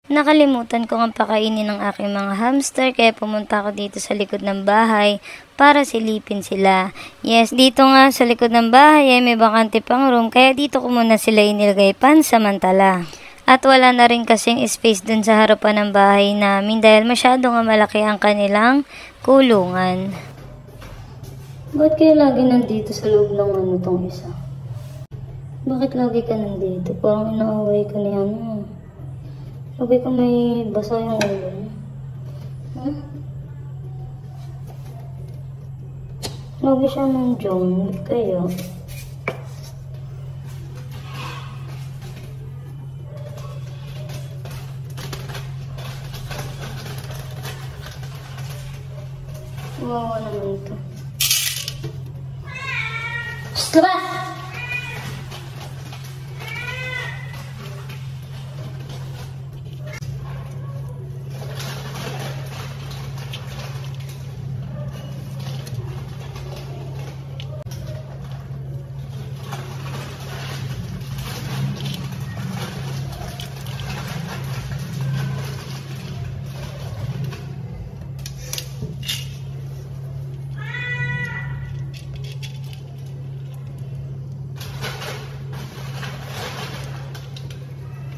Nakalimutan ko ang pakainin ng aking mga hamster kaya pumunta ako dito sa likod ng bahay para silipin sila. Yes, dito nga sa likod ng bahay ay may bakante pang room kaya dito ko muna sila inilagay pansamantala. At wala na rin kasing space dun sa harapan ng bahay namin dahil masyado nga malaki ang kanilang kulungan. Ba't kayo lagi nandito sa loob ng tong isa? Bakit lagi ka nandito? Parang inaaway ka ni Lagi ka may basa yung ulo mo. Lagi siya nandiyan. Kaya. Wawa naman ito. Labas!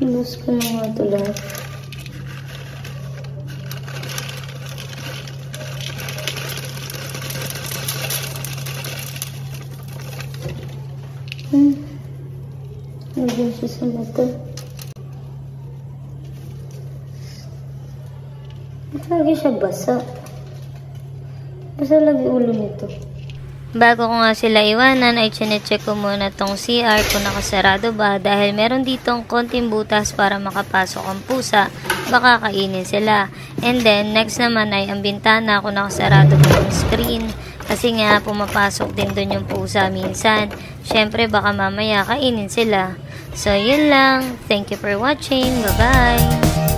Ilus ko na nga ito lahat. Lagyan siya sa mata. Lagi siya basa. Basa lagi ulo nito. Bago ko nga sila iwanan ay chinecheck ko muna tong CR kung nakasarado ba dahil meron ditong konting butas para makapasok ang pusa, baka kainin sila. And then next naman ay ang bintana kung nakasarado ba yung screen kasi nga pumapasok din dun yung pusa minsan. Syempre baka mamaya kainin sila. So yun lang. Thank you for watching. Bye bye!